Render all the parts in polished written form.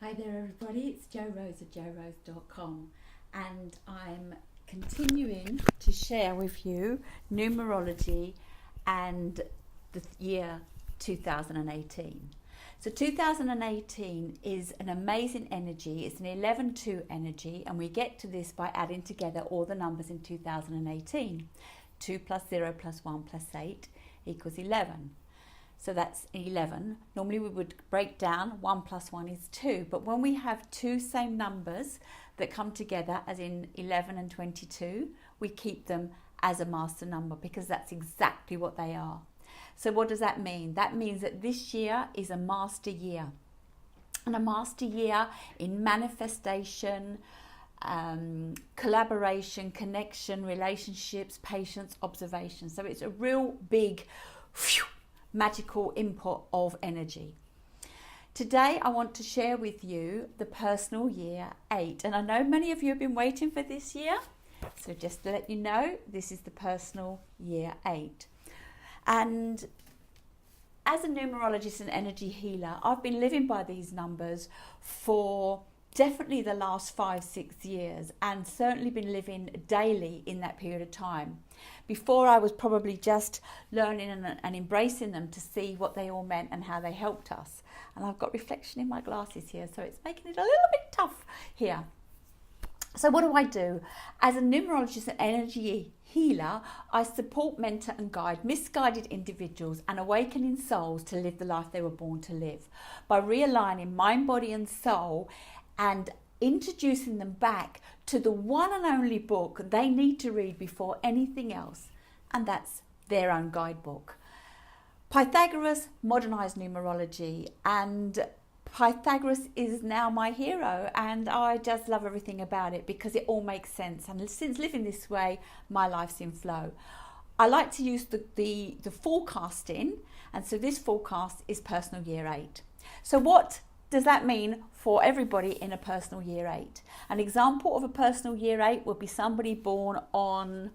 Hi there everybody, it's Jo Rose at jorose.com, and I'm continuing to share with you numerology and the year 2018. So 2018 is an amazing energy. It's an 11-2 energy, and we get to this by adding together all the numbers in 2018. 2 plus 0 plus 1 plus 8 equals 11. So that's 11. Normally we would break down 1 plus 1 is 2. But when we have two same numbers that come together, as in 11 and 22, we keep them as a master number because that's exactly what they are. So what does that mean? That means that this year is a master year. And a master year in manifestation, collaboration, connection, relationships, patience, observation. So it's a real big magical input of energy. Today I want to share with you the personal year 8, and I know many of you have been waiting for this year, so just to let you know, this is the personal year 8. And as a numerologist and energy healer, I've been living by these numbers for definitely the last 5-6 years, and certainly been living daily in that period of time. Before, I was probably just learning and embracing them to see what they all meant and how they helped us. And I've got reflection in my glasses here, so it's making it a little bit tough here. So what do? As a numerologist and energy healer, I support, mentor and guide misguided individuals and awakening souls to live the life they were born to live by realigning mind, body and soul, and introducing them back to the one and only book they need to read before anything else, and that's their own guidebook. Pythagoras modernized numerology, and Pythagoras is now my hero, and I just love everything about it because it all makes sense. And since living this way, my life's in flow. I like to use the forecasting, and so this forecast is personal year 8. So what does that mean for everybody in a personal year 8? An example of a personal year 8 would be somebody born on,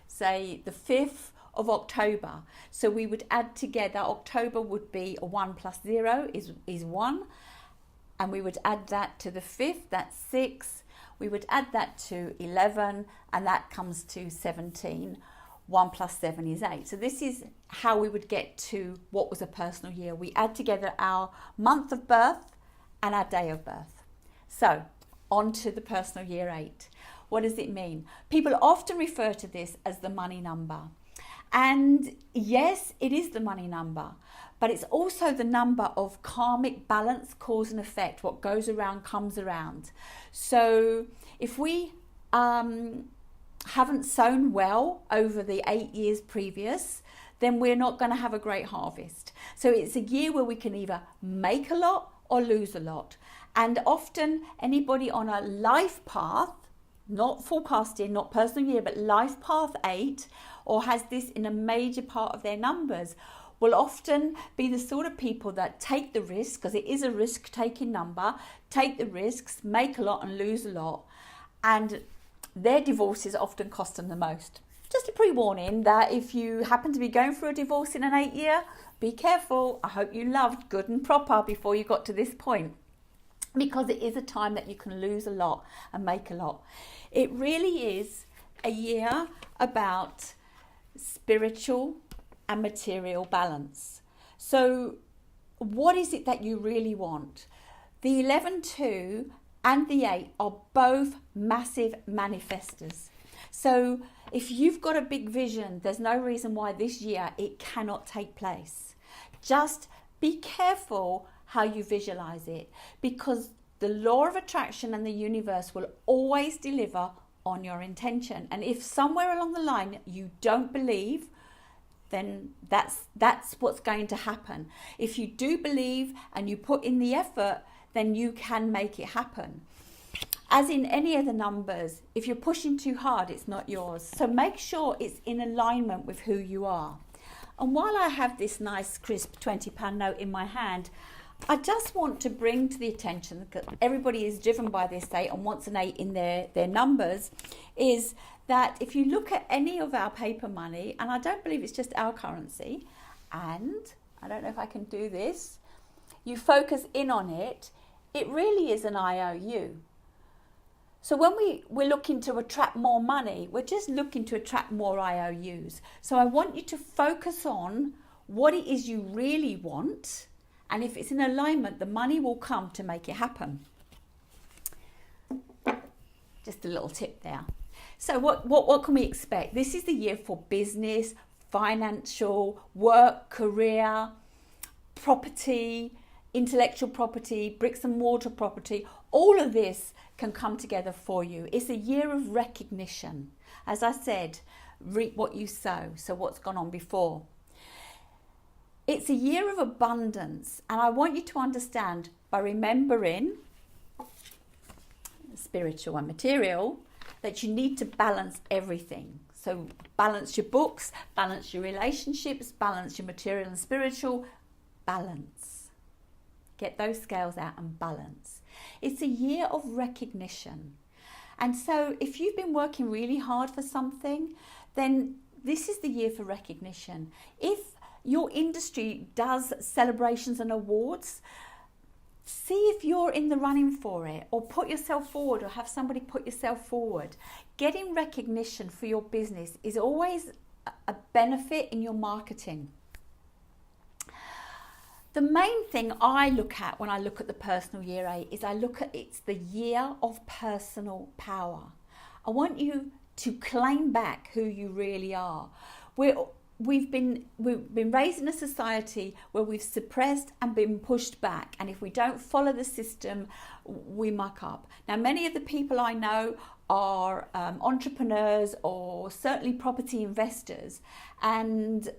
say, the 5th of October. So we would add together, October would be a 1 plus 0 is 1. And we would add that to the 5th, that's 6. We would add that to 11, and that comes to 17. 1 plus 7 is 8. So this is how we would get to what was a personal year. We add together our month of birth and our day of birth. So on to the personal year 8. What does it mean? People often refer to this as the money number. And yes, it is the money number, but it's also the number of karmic balance, cause and effect. What goes around comes around. So if we haven't sown well over the 8 years previous, then we're not going to have a great harvest. So it's a year where we can either make a lot or lose a lot. And often anybody on a life path, not forecasting, not personal year, but life path 8, or has this in a major part of their numbers, will often be the sort of people that take the risk, because it is a risk-taking number, take the risks, make a lot and lose a lot. And their divorces often cost them the most. Just a pre-warning that if you happen to be going through a divorce in an 8 year, be careful. I hope you loved good and proper before you got to this point, because it is a time that you can lose a lot and make a lot. It really is a year about spiritual and material balance. So what is it that you really want? The 11-2 and the 8 are both massive manifestors. So if you've got a big vision, there's no reason why this year it cannot take place. Just be careful how you visualize it, because the law of attraction and the universe will always deliver on your intention. And if somewhere along the line you don't believe, then that's what's going to happen. If you do believe and you put in the effort, then you can make it happen. As in any of the numbers, if you're pushing too hard, it's not yours. So make sure it's in alignment with who you are. And while I have this nice crisp £20 note in my hand, I just want to bring to the attention, because everybody is driven by this 8 and wants an 8 in their numbers, is that if you look at any of our paper money, and I don't believe it's just our currency, and I don't know if I can do this, you focus in on it, it really is an IOU. So when we're looking to attract more money, we're just looking to attract more IOUs. So I want you to focus on what it is you really want, and if it's in alignment, the money will come to make it happen. Just a little tip there. So what can we expect? This is the year for business, financial, work, career, property, intellectual property, bricks and mortar property. All of this can come together for you. It's a year of recognition. As I said, reap what you sow. So what's gone on before? It's a year of abundance, and I want you to understand by remembering spiritual and material that you need to balance everything. So balance your books, balance your relationships, balance your material and spiritual, balance. Get those scales out and balance. It's a year of recognition. And so if you've been working really hard for something, then this is the year for recognition. If your industry does celebrations and awards, see if you're in the running for it, or put yourself forward, or have somebody put yourself forward. Getting recognition for your business is always a benefit in your marketing. The main thing I look at when I look at the personal year 8 is it's the year of personal power. I want you to claim back who you really are. We've been raised in a society where we've suppressed and been pushed back, and if we don't follow the system, we muck up. Now, many of the people I know are entrepreneurs or certainly property investors, and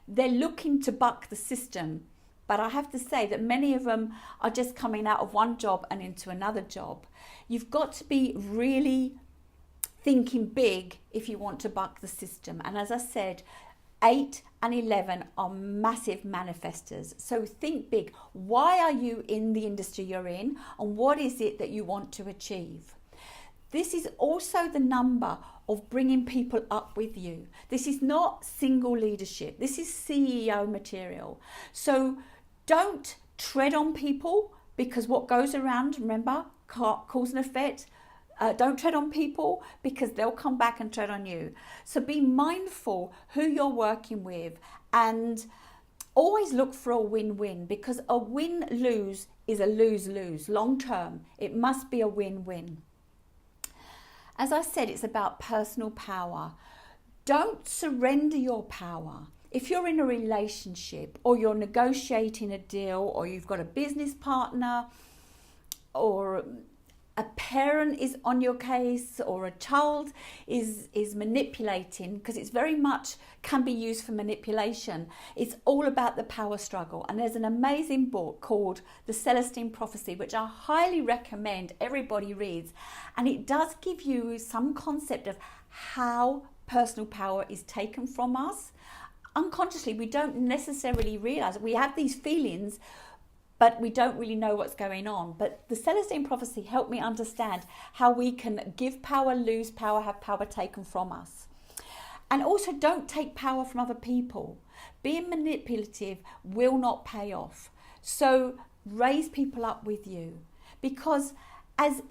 they're looking to buck the system. But I have to say that many of them are just coming out of one job and into another job. You've got to be really thinking big if you want to buck the system. And as I said, 8 and 11 are massive manifestors. So think big. Why are you in the industry you're in, and what is it that you want to achieve? This is also the number of bringing people up with you. This is not single leadership. This is CEO material. So don't tread on people, because what goes around, remember, cause and effect. Don't tread on people, because they'll come back and tread on you. So be mindful who you're working with, and always look for a win-win, because a win-lose is a lose-lose. Long term, it must be a win-win. As I said, it's about personal power. Don't surrender your power. If you're in a relationship, or you're negotiating a deal, or you've got a business partner, or a parent is on your case, or a child is manipulating, because it's very much can be used for manipulation. It's all about the power struggle. And there's an amazing book called The Celestine Prophecy, which I highly recommend everybody reads. And it does give you some concept of how personal power is taken from us. Unconsciously, we don't necessarily realize it. We have these feelings, but we don't really know what's going on. But the Celestine Prophecy helped me understand how we can give power, lose power, have power taken from us. And also, don't take power from other people. Being manipulative will not pay off. So raise people up with you, because as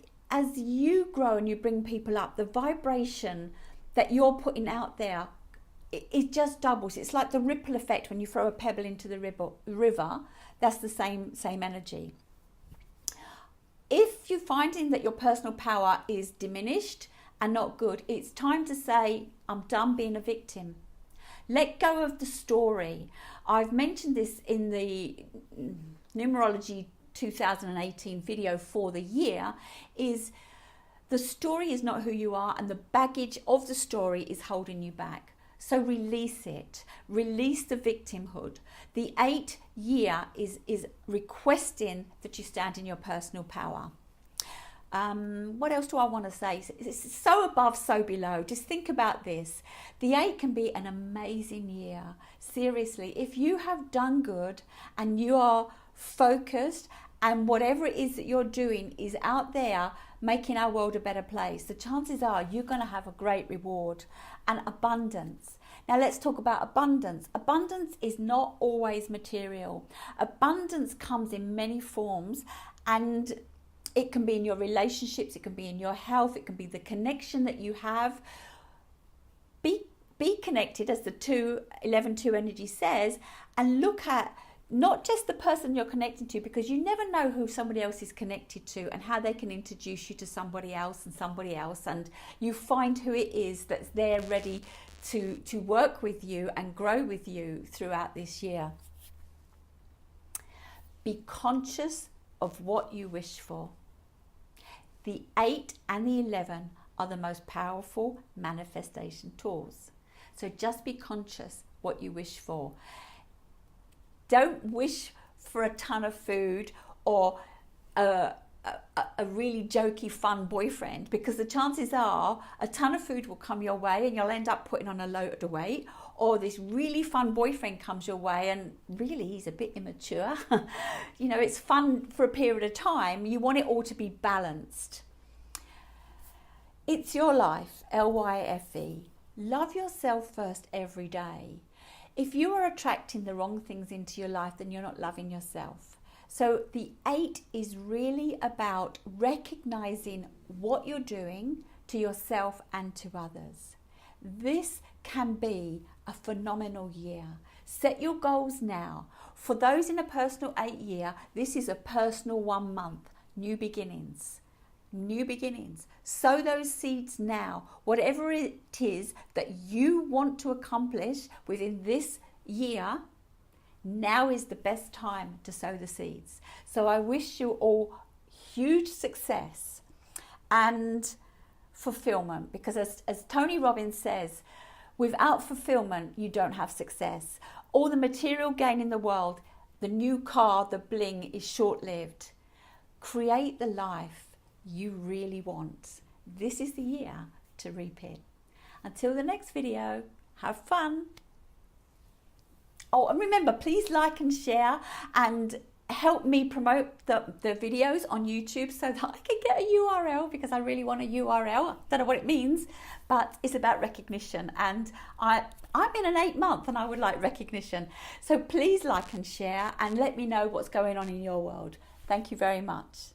you grow and you bring people up, the vibration that you're putting out there, it just doubles. It's like the ripple effect when you throw a pebble into the river. That's the same energy. If you're finding that your personal power is diminished and not good, it's time to say, I'm done being a victim. Let go of the story. I've mentioned this in the Numerology 2018 video for the year, is the story is not who you are, and the baggage of the story is holding you back. So release it. Release the victimhood. The 8 year is requesting that you stand in your personal power. What else do I want to say? It's so above, so below. Just think about this. The 8 can be an amazing year. Seriously, if you have done good and you are focused, and whatever it is that you're doing is out there making our world a better place, the chances are you're going to have a great reward and abundance. Now let's talk about abundance. Abundance is not always material. Abundance comes in many forms, and it can be in your relationships, it can be in your health, it can be the connection that you have. Be connected, as the 2-11-2 energy says, and look at not just the person you're connected to, because you never know who somebody else is connected to and how they can introduce you to somebody else, and you find who it is that's there ready to work with you and grow with you throughout this year. Be conscious of what you wish for. The 8 and the 11 are the most powerful manifestation tools. So just be conscious what you wish for. Don't wish for a ton of food or a really jokey, fun boyfriend, because the chances are a ton of food will come your way and you'll end up putting on a load of weight, or this really fun boyfriend comes your way and really he's a bit immature. You know, it's fun for a period of time. You want it all to be balanced. It's your life, LYFE. Love yourself first every day. If you are attracting the wrong things into your life, then you're not loving yourself. So the 8 is really about recognizing what you're doing to yourself and to others. This can be a phenomenal year. Set your goals now. For those in a personal 8 year, this is a personal 1 month. New beginnings. New beginnings. Sow those seeds now. Whatever it is that you want to accomplish within this year, now is the best time to sow the seeds. So I wish you all huge success and fulfillment, because as Tony Robbins says, without fulfillment, you don't have success. All the material gain in the world, the new car, the bling, is short-lived. Create the life you really want. This is the year to reap it. Until the next video, have fun. Oh, and remember, please like and share and help me promote the videos on YouTube so that I can get a URL, because I really want a URL. Don't know what it means, but it's about recognition, and I'm in an 8 month and I would like recognition. So please like and share and let me know what's going on in your world. Thank you very much.